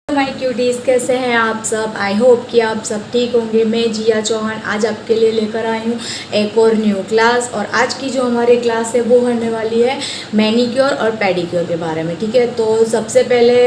My cuties, कैसे हैं आप सब। आई होप कि आप सब ठीक होंगे। मैं जिया चौहान आज आपके लिए लेकर आई हूँ एक और न्यू क्लास। और आज की जो हमारी क्लास है वो होने वाली है मैनीक्योर और पेडिक्योर के बारे में। ठीक है, तो सबसे पहले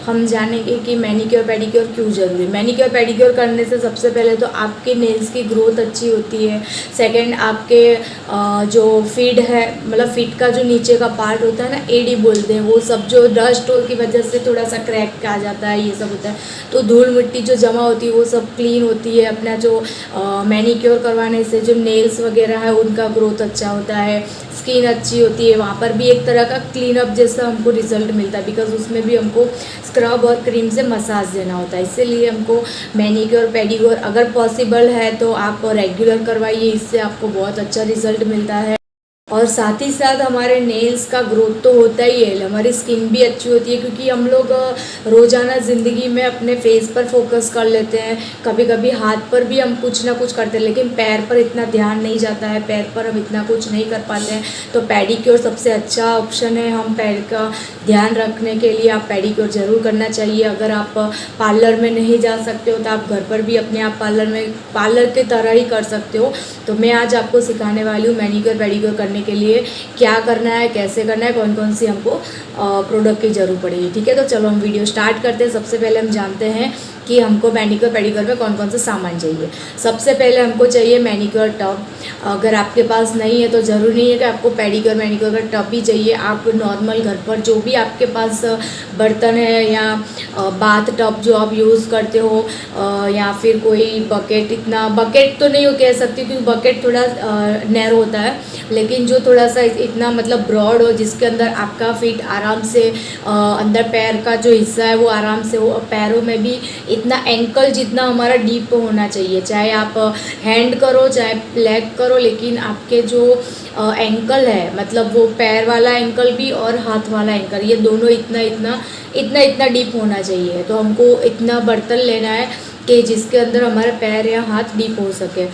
हम जानेंगे कि मैनीक्योर पेडिक्योर क्यों ज़रूरी है। मैनीक्योर पेडिक्योर करने से सबसे पहले तो आपके नेल्स की ग्रोथ अच्छी होती है। सेकेंड, आपके जो फीड है, मतलब फीट का जो नीचे का पार्ट होता है ना, एडी बोलते हैं, वो सब जो डस्ट की वजह से थोड़ा सा क्रैक आ जाता है, ये सब होता है। तो धूल मिट्टी जो जमा होती है वो सब क्लीन होती है। अपना जो मैनीक्योर करवाने से जो नेल्स वगैरह है उनका ग्रोथ अच्छा होता है, स्किन अच्छी होती है। वहाँ पर भी एक तरह का क्लीन अप जैसा हमको रिजल्ट मिलता है, बिकॉज उसमें भी हमको स्क्रब और क्रीम से मसाज देना होता है। इसीलिए हमको मैनीक्योर पेडिक्योर अगर पॉसिबल है तो आप रेगुलर करवाइए, इससे आपको बहुत अच्छा रिजल्ट मिलता है। और साथ ही साथ हमारे नेल्स का ग्रोथ तो होता ही है, हमारी स्किन भी अच्छी होती है, क्योंकि हम लोग रोज़ाना ज़िंदगी में अपने फेस पर फोकस कर लेते हैं। कभी कभी हाथ पर भी हम कुछ ना कुछ करते हैं, लेकिन पैर पर इतना ध्यान नहीं जाता है, पैर पर हम इतना कुछ नहीं कर पाते हैं। तो पेडिक्योर सबसे अच्छा ऑप्शन है। हम पैर का ध्यान रखने के लिए आप पेडिक्योर ज़रूर करना चाहिए। अगर आप पार्लर में नहीं जा सकते हो तो आप घर पर भी अपने आप पार्लर की तरह ही कर सकते हो। तो मैं आज आपको सिखाने वाली हूँ मैनीक्योर पेडिक्योर करने के लिए क्या करना है, कैसे करना है, कौन कौन सी हमको प्रोडक्ट की ज़रूरत पड़ेगी। ठीक है, तो चलो हम वीडियो स्टार्ट करते हैं। सबसे पहले हम जानते हैं कि हमको मैनीक्योर पेडिक्योर में कौन कौन सा सामान चाहिए। सबसे पहले हमको चाहिए मैनीक्योर टब। अगर आपके पास नहीं है तो ज़रूरी नहीं है कि आपको पेडिक्योर मैनीक्योर का टब ही चाहिए। आप नॉर्मल घर पर जो भी आपके पास बर्तन है या बाथ टब जो आप यूज़ करते हो, या फिर कोई बकेट, इतना बकेट तो नहीं हो कह सकती क्योंकि बकेट थोड़ा नैरो होता है, लेकिन जो थोड़ा सा इतना मतलब ब्रॉड हो, जिसके अंदर आपका फीट आराम से अंदर पैर का जो हिस्सा है वो आराम से हो। पैरों में भी इतना एंकल जितना हमारा डीप होना चाहिए। चाहे आप हैंड करो चाहे लेग करो, लेकिन आपके जो एंकल है, मतलब वो पैर वाला एंकल भी और हाथ वाला एंकल, ये दोनों इतना इतना इतना इतना डीप होना चाहिए। तो हमको इतना बर्तन लेना है कि जिसके अंदर हमारे पैर या हाथ डीप हो सके।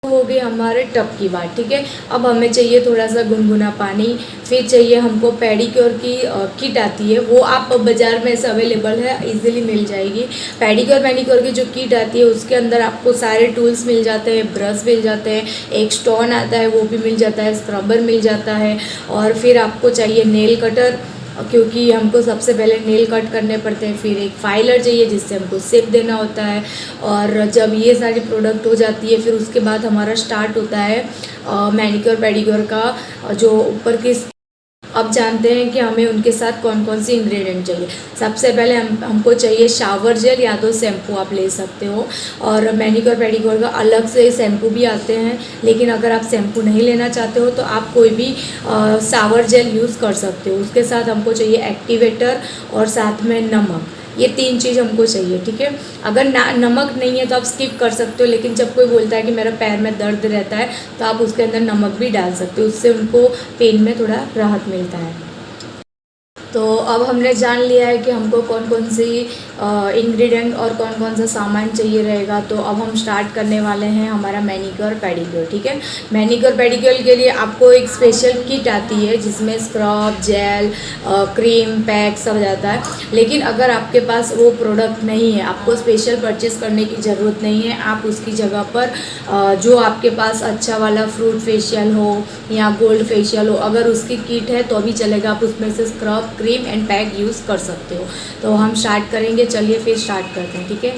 हो गई हमारे टब की बात। ठीक है, अब हमें चाहिए थोड़ा सा गुनगुना पानी। फिर चाहिए हमको पेडिक्योर की किट आती है, वो आप बाज़ार में ऐसे अवेलेबल है, इजीली मिल जाएगी। पेडिक्योर मैनीक्योर की जो किट आती है उसके अंदर आपको सारे टूल्स मिल जाते हैं, ब्रश मिल जाते हैं, एक स्टोन आता है वो भी मिल जाता है, स्क्रबर मिल जाता है। और फिर आपको चाहिए नेल कटर, क्योंकि हमको सबसे पहले नेल कट करने पड़ते हैं। फिर एक फाइलर चाहिए जिससे हमको शेप देना होता है। और जब ये सारी प्रोडक्ट हो जाती है फिर उसके बाद हमारा स्टार्ट होता है मैनीक्योर पेडिक्योर का जो ऊपर की। अब जानते हैं कि हमें उनके साथ कौन कौन सी इंग्रेडिएंट चाहिए। सबसे पहले हमको चाहिए शावर जेल या तो शैम्पू आप ले सकते हो, और मैनीक्योर पेडिक्योर का अलग से शैम्पू भी आते हैं, लेकिन अगर आप शैम्पू नहीं लेना चाहते हो तो आप कोई भी शावर जेल यूज़ कर सकते हो। उसके साथ हमको चाहिए एक्टिवेटर और साथ में नमक। ये तीन चीज़ हमको चाहिए। ठीक है, अगर नमक नहीं है तो आप स्किप कर सकते हो, लेकिन जब कोई बोलता है कि मेरा पैर में दर्द रहता है तो आप उसके अंदर नमक भी डाल सकते हो, उससे उनको पेन में थोड़ा राहत मिलता है। तो अब हमने जान लिया है कि हमको कौन कौन सी इंग्रेडिएंट और कौन कौन सा सामान चाहिए रहेगा। तो अब हम स्टार्ट करने वाले हैं हमारा मैनीक्योर पेडिक्योर। ठीक है, मैनीक्योर पेडिक्योर के लिए आपको एक स्पेशल किट आती है जिसमें स्क्रब, जेल, क्रीम, पैक सब जाता है। लेकिन अगर आपके पास वो प्रोडक्ट नहीं है, आपको स्पेशल परचेज़ करने की ज़रूरत नहीं है। आप उसकी जगह पर जो आपके पास अच्छा वाला फ्रूट फेशियल हो या गोल्ड फेशियल हो, अगर उसकी किट है तो भी चलेगा। आप उसमें से scrub, cream and pack use कर सकते हो। तो हम स्टार्ट करेंगे, चलिए फिर स्टार्ट करते हैं। ठीक है,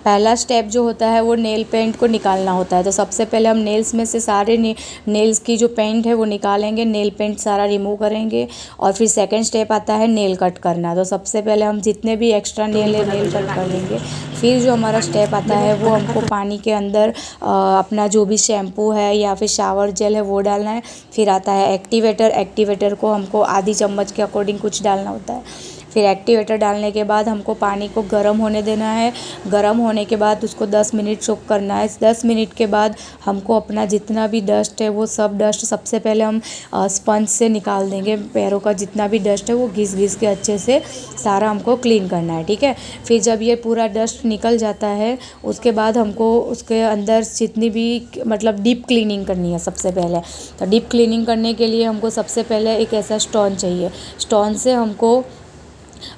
पहला स्टेप जो होता है वो नेल पेंट को निकालना होता है। तो सबसे पहले हम नेल्स में से सारे नेल्स की जो पेंट है वो निकालेंगे, नेल पेंट सारा रिमूव करेंगे। और फिर सेकंड स्टेप आता है नेल कट करना। तो सबसे पहले हम जितने भी एक्स्ट्रा नेल है नेल कट कर लेंगे। फिर जो हमारा स्टेप आता है वो हमको पानी के अंदर अपना जो भी शैम्पू है या फिर शावर जेल है वो डालना है। फिर आता है एक्टिवेटर। एक्टिवेटर को हमको आधी चम्मच के अकॉर्डिंग कुछ डालना होता है। फिर एक्टिवेटर डालने के बाद हमको पानी को गर्म होने देना है। गर्म होने के बाद उसको 10 मिनट सोक करना है। 10 मिनट के बाद हमको अपना जितना भी डस्ट है वो सब डस्ट सबसे पहले हम स्पंज से निकाल देंगे। पैरों का जितना भी डस्ट है वो घिस घिस के अच्छे से सारा हमको क्लीन करना है। ठीक है, फिर जब ये पूरा डस्ट निकल जाता है उसके बाद हमको उसके अंदर जितनी भी मतलब डीप क्लीनिंग करनी है। सबसे पहले तो डीप क्लीनिंग करने के लिए हमको सबसे पहले एक ऐसा स्टोन चाहिए। स्टोन से हमको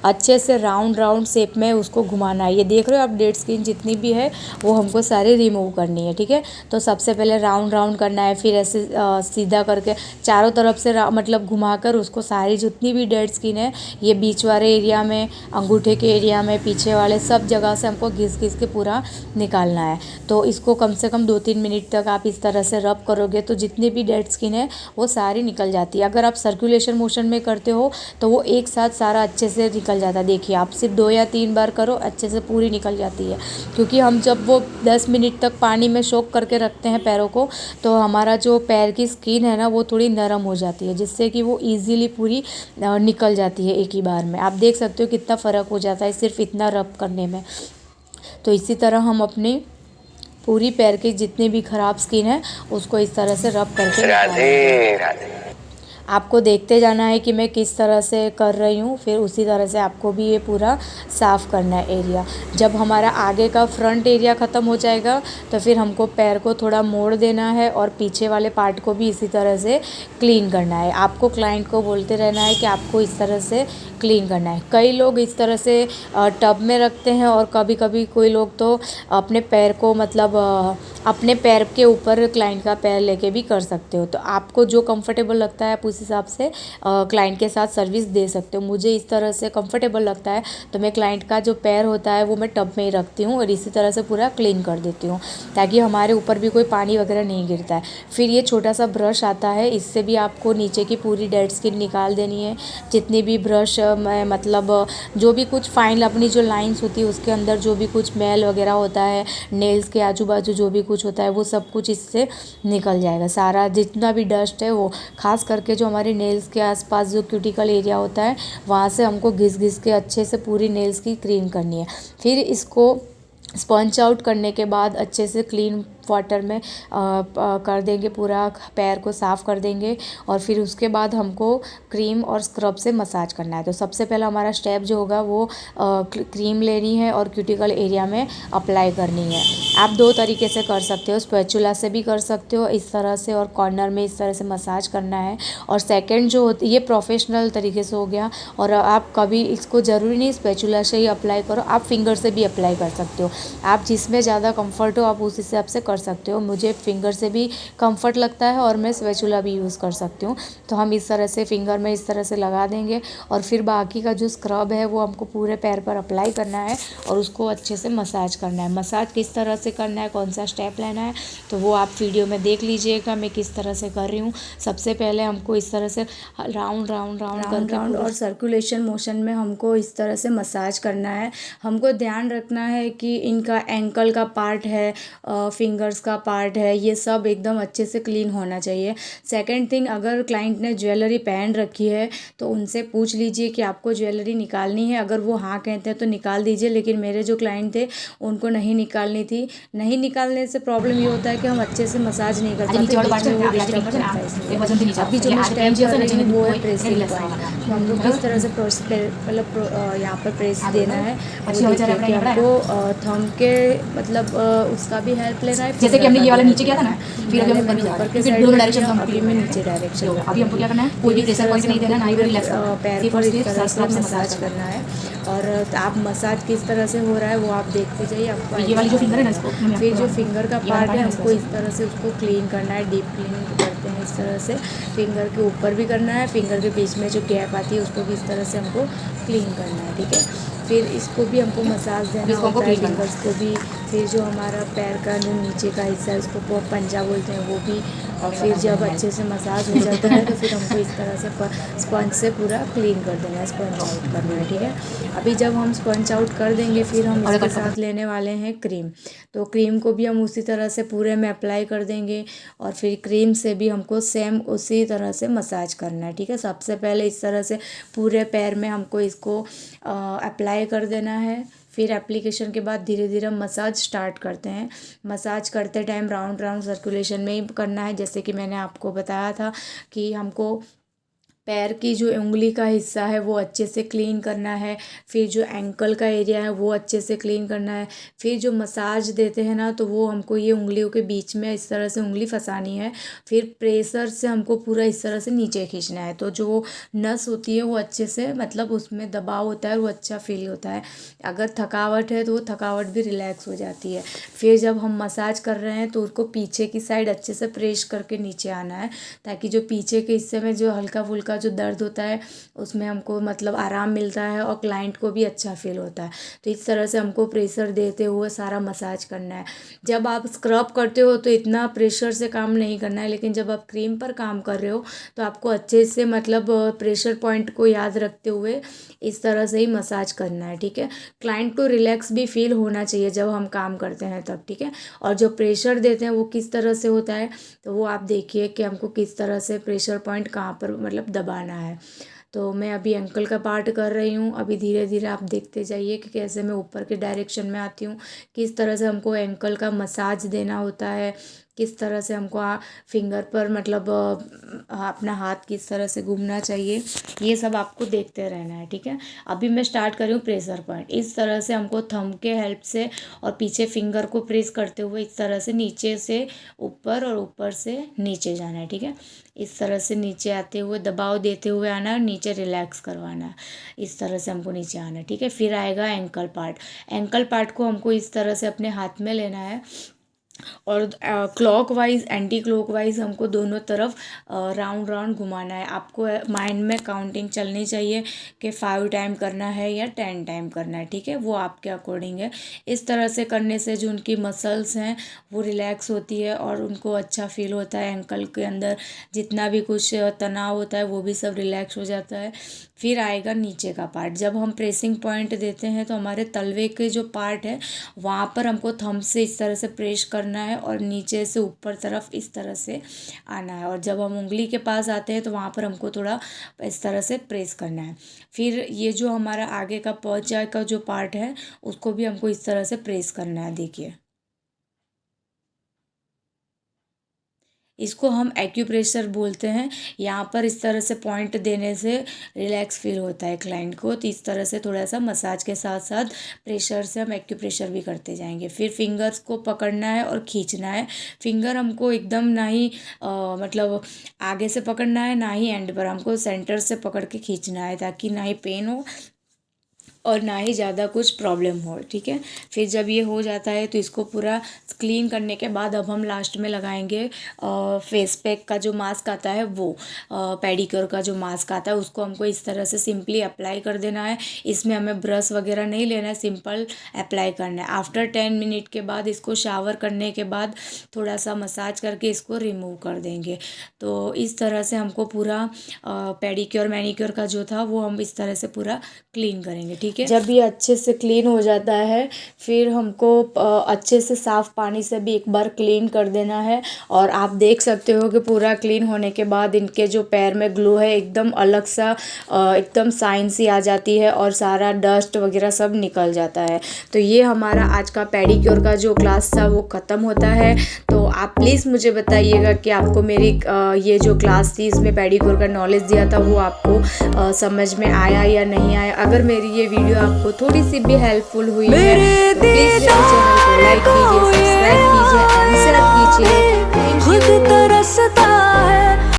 अच्छे से राउंड राउंड शेप में उसको घुमाना है। ये देख रहे हो आप, डेड स्किन जितनी भी है वो हमको सारी रिमूव करनी है, ठीक है। तो सबसे पहले राउंड राउंड करना है, फिर ऐसे सीधा करके चारों तरफ से मतलब घुमाकर उसको सारी जितनी भी डेड स्किन है, ये बीच वाले एरिया में, अंगूठे के एरिया में, पीछे वाले सब जगह से हमको घिस घिस के पूरा निकालना है। तो इसको कम से कम 2-3 मिनट तक आप इस तरह से रब करोगे तो जितनी भी डेड स्किन है वो सारी निकल जाती है। अगर आप सर्कुलेशन मोशन में करते हो तो वो एक साथ सारा अच्छे से निकल जाता है। देखिए आप सिर्फ 2 या 3 बार करो, अच्छे से पूरी निकल जाती है। क्योंकि हम जब वो 10 मिनट तक पानी में सोक करके रखते हैं पैरों को, तो हमारा जो पैर की स्किन है ना वो थोड़ी नरम हो जाती है, जिससे कि वो ईज़िली पूरी निकल जाती है एक ही बार में। आप देख सकते हो कितना फ़र्क हो जाता है सिर्फ इतना रब करने में। तो इसी तरह हम अपनी पूरी पैर की जितनी भी ख़राब स्किन है उसको इस तरह से रब करके राधे राधे। आपको देखते जाना है कि मैं किस तरह से कर रही हूँ, फिर उसी तरह से आपको भी ये पूरा साफ़ करना है एरिया। जब हमारा आगे का फ्रंट एरिया ख़त्म हो जाएगा तो फिर हमको पैर को थोड़ा मोड़ देना है और पीछे वाले पार्ट को भी इसी तरह से क्लीन करना है। आपको क्लाइंट को बोलते रहना है कि आपको इस तरह से क्लीन करना है। कई लोग इस तरह से टब में रखते हैं और कभी कभी कोई लोग तो अपने पैर को मतलब अपने पैर के ऊपर क्लाइंट का पैर लेके भी कर सकते हो। तो आपको जो कंफर्टेबल लगता है आप उस हिसाब से क्लाइंट के साथ सर्विस दे सकते हो। मुझे इस तरह से कंफर्टेबल लगता है तो मैं क्लाइंट का जो पैर होता है वो मैं टब में ही रखती हूँ और इसी तरह से पूरा क्लीन कर देती हूँ ताकि हमारे ऊपर भी कोई पानी वगैरह नहीं गिरता है। फिर ये छोटा सा ब्रश आता है, इससे भी आपको नीचे की पूरी डेड स्किन निकाल देनी है। जितनी भी ब्रश में मतलब जो भी कुछ फाइन अपनी जो लाइंस होती है उसके अंदर जो भी कुछ मैल वगैरह होता है, नेल्स के आजू बाजू जो भी कुछ होता है वो सब कुछ इससे निकल जाएगा। सारा जितना भी डस्ट है वो, खास करके जो हमारे नेल्स के आसपास जो क्यूटिकल एरिया होता है वहाँ से हमको घिस घिस के अच्छे से पूरी नेल्स की क्लीन करनी है। फिर इसको स्पंज आउट करने के बाद अच्छे से क्लीन वाटर में कर देंगे, पूरा पैर को साफ़ कर देंगे और फिर उसके बाद हमको क्रीम और स्क्रब से मसाज करना है। तो सबसे पहला हमारा स्टेप जो होगा वो क्रीम लेनी है और क्यूटिकल एरिया में अप्लाई करनी है। आप 2 तरीके से कर सकते हो, स्पैचुला से भी कर सकते हो इस तरह से और कॉर्नर में इस तरह से मसाज करना है। और सेकेंड जो होती ये प्रोफेशनल तरीके से हो गया। और आप कभी इसको ज़रूरी नहीं स्पैचुला से ही अप्लाई करो, आप फिंगर से भी अप्लाई कर सकते हो। आप जिसमें ज़्यादा कंफर्ट हो आप उस हिसाब से कर सकते हो। मुझे फिंगर से भी कंफर्ट लगता है और मैं स्पैचुला भी यूज़ कर सकती हूँ। तो हम इस तरह से फिंगर में इस तरह से लगा देंगे और फिर बाकी का जो स्क्रब है वो हमको पूरे पैर पर अप्लाई करना है और उसको अच्छे से मसाज करना है। मसाज किस तरह से करना है, कौन सा स्टेप लेना है तो वो आप वीडियो में देख लीजिएगा मैं किस तरह से कर रही हूँ। सबसे पहले हमको इस तरह से राउंड राउंड राउंड राउंड और सर्कुलेशन मोशन में हमको इस तरह से मसाज करना है। हमको ध्यान रखना है कि इनका एंकल का पार्ट है, फिंगर्स का पार्ट है, ये सब एकदम अच्छे से क्लीन होना चाहिए। सेकंड थिंग, अगर क्लाइंट ने ज्वेलरी पहन रखी है तो उनसे पूछ लीजिए कि आपको ज्वेलरी निकालनी है। अगर वो हाँ कहते हैं तो निकाल दीजिए, लेकिन मेरे जो क्लाइंट थे उनको नहीं निकालनी थी। नहीं निकालने से प्रॉब्लम ये होता है कि हम अच्छे से मसाज नहीं कर पाते, बीच में वो डिस्टर्ब करता है। इसलिए अभी जो मैं स्टेप कर रही हूँ वो है प्रेसिंग पॉइंट। तो हमको किस तरह से मतलब यहाँ पर प्रेस देना है वो देखिए कि हमको थंब के मतलब उसका भी हेल्प लेना है। जैसे कि हमने ये वाला नीचे किया था ना, फिर अभी हम ऊपर ऊपर के क्योंकि साइड दोनों डायरेक्शन हम अभी मैं नीचे डायरेक्शन अभी हमको क्या करना है, कोई भी प्रेशर पॉइंट नहीं देना, ना ही रिलैक्स करना, पैर पर इस तरह से मसाज करना है। और आप मसाज किस तरह से हो रहा है वो आप देखते जाइए, आपको ये वाली जो फिंगर है ना इसको फिर जो फिंगर का पार्ट है हमको इस तरह से उसको क्लीन करना है। डीप क्लीनिंग करते हैं इस तरह से, फिंगर के ऊपर भी करना है, फिंगर के बीच में जो गैप आती है उसको भी इस तरह से हमको क्लीन करना है, ठीक है। फिर इसको भी हमको मसाज देना होता है, फिंगर्स को भी। फिर जो हमारा पैर का जो नीचे का हिस्सा है उसको पंजा बोलते हैं वो भी। और फिर जब अच्छे से मसाज हो जाता है तो फिर हमको इस तरह से स्पंज से पूरा क्लीन कर देना है, स्पंज आउट करना है, ठीक है। अभी जब हम स्पंज आउट कर देंगे फिर हम इसके साथ लेने वाले हैं क्रीम। तो क्रीम को भी हम उसी तरह से पूरे में अप्लाई कर देंगे और फिर क्रीम से भी हमको सेम उसी तरह से मसाज करना है, ठीक है। सबसे पहले इस तरह से पूरे पैर में हमको इसको अप्लाई कर देना है। फिर एप्लीकेशन के बाद धीरे धीरे मसाज स्टार्ट करते हैं। मसाज करते टाइम राउंड राउंड सर्कुलेशन में ही करना है, जैसे कि मैंने आपको बताया था कि हमको पैर की जो उंगली का हिस्सा है वो अच्छे से क्लीन करना है, फिर जो एंकल का एरिया है वो अच्छे से क्लीन करना है, फिर जो मसाज देते हैं ना तो वो हमको ये उंगलियों के बीच में इस तरह से उंगली फंसानी है, फिर प्रेशर से हमको पूरा इस तरह से नीचे खींचना है, तो जो नस होती है वो अच्छे से मतलब उसमें दबाव होता है, वो अच्छा फील होता है। अगर थकावट है तो वो थकावट भी रिलैक्स हो जाती है। फिर जब हम मसाज कर रहे हैं तो उसको पीछे की साइड अच्छे से प्रेस करके नीचे आना है, ताकि जो पीछे के हिस्से में जो हल्का फुल्का जो दर्द होता है उसमें हमको मतलब आराम मिलता है और क्लाइंट को भी अच्छा फील होता है। तो इस तरह से हमको प्रेशर देते हुए सारा मसाज करना है। जब आप स्क्रब करते हो तो इतना प्रेशर से काम नहीं करना है, लेकिन जब आप क्रीम पर काम कर रहे हो तो आपको अच्छे से मतलब प्रेशर पॉइंट को याद रखते हुए इस तरह से ही मसाज करना है, ठीक है। क्लाइंट को रिलैक्स भी फील होना चाहिए जब हम काम करते हैं तब, ठीक है। और जो प्रेशर देते हैं वो किस तरह से होता है तो वो आप देखिए कि हमको किस तरह से प्रेशर पॉइंट कहाँ पर मतलब दबाना है। तो मैं अभी एंकल का पार्ट कर रही हूँ, अभी धीरे धीरे आप देखते जाइए कि कैसे मैं ऊपर के डायरेक्शन में आती हूँ, किस तरह से हमको एंकल का मसाज देना होता है, किस तरह से हमको फिंगर पर मतलब अपना हाथ किस तरह से घूमना चाहिए, ये सब आपको देखते रहना है, ठीक है। अभी मैं स्टार्ट कर रही हूँ प्रेशर पॉइंट। इस तरह से हमको थंब के हेल्प से और पीछे फिंगर को प्रेस करते हुए इस तरह से नीचे से ऊपर और ऊपर से नीचे जाना है, ठीक है। इस तरह से नीचे आते हुए दबाव देते हुए आना है और नीचे रिलैक्स करवाना है। इस तरह से हमको नीचे आना है, ठीक है। फिर आएगा एंकल पार्ट। एंकल पार्ट को हमको इस तरह से अपने हाथ में लेना है और clock wise anti clock wise हमको दोनों तरफ राउंड राउंड घुमाना है। आपको माइंड में काउंटिंग चलनी चाहिए कि 5 टाइम करना है या 10 टाइम करना है, ठीक है। वो आपके अकॉर्डिंग है। इस तरह से करने से जो उनकी मसल्स हैं वो रिलैक्स होती है और उनको अच्छा फील होता है। एंकल के अंदर जितना भी कुछ तनाव होता है वो भी सब रिलैक्स हो जाता है। फिर आएगा नीचे का पार्ट। जब हम प्रेसिंग पॉइंट देते हैं तो हमारे तलवे के जो पार्ट है वहाँ पर हमको थंब से इस तरह से प्रेस करना है और नीचे से ऊपर तरफ इस तरह से आना है। और जब हम उंगली के पास आते हैं तो वहाँ पर हमको थोड़ा इस तरह से प्रेस करना है। फिर ये जो हमारा आगे का पहुँचा का जो पार्ट है उसको भी हमको इस तरह से प्रेस करना है, देखिए। इसको हम एक्यूप्रेशर बोलते हैं। यहाँ पर इस तरह से पॉइंट देने से रिलैक्स फील होता है क्लाइंट को। तो इस तरह से थोड़ा सा मसाज के साथ साथ प्रेशर से हम एक्यूप्रेशर भी करते जाएंगे। फिर फिंगर्स को पकड़ना है और खींचना है। फिंगर हमको एकदम ना ही मतलब आगे से पकड़ना है ना ही एंड पर, हमको सेंटर से पकड़ के खींचना है ताकि ना ही पेन हो और ना ही ज़्यादा कुछ प्रॉब्लम हो, ठीक है। फिर जब ये हो जाता है तो इसको पूरा क्लीन करने के बाद अब हम लास्ट में लगाएंगे फेस पैक का जो मास्क आता है वो पेडिक्योर का जो मास्क आता है उसको हमको इस तरह से सिंपली अप्लाई कर देना है। इसमें हमें ब्रश वगैरह नहीं लेना है, सिंपल अप्लाई करना है। आफ्टर 10 मिनट के बाद इसको शावर करने के बाद थोड़ा सा मसाज करके इसको रिमूव कर देंगे। तो इस तरह से हमको पूरा पेडिक्योर मैनिक्योर का जो था वो हम इस तरह से पूरा क्लीन करेंगे, ठीक है। जब ये अच्छे से क्लीन हो जाता है फिर हमको अच्छे से साफ़ पानी से भी एक बार क्लीन कर देना है। और आप देख सकते हो कि पूरा क्लीन होने के बाद इनके जो पैर में ग्लो है एकदम अलग सा एकदम शाइन सी आ जाती है और सारा डस्ट वगैरह सब निकल जाता है। तो ये हमारा आज का पेडिक्योर का जो क्लास था वो ख़त्म होता है। तो आप प्लीज़ मुझे बताइएगा कि आपको मेरी ये जो क्लास थी इसमें पेडिक्योर का नॉलेज दिया था वो आपको समझ में आया या नहीं आया। अगर मेरी ये वीडियो आपको थोड़ी सी भी हेल्पफुल हुई है तो प्लीज़ मेरे चैनल को लाइक कीजिए, सब्सक्राइब कीजिए एंड शेयर कीजिए। Thank you.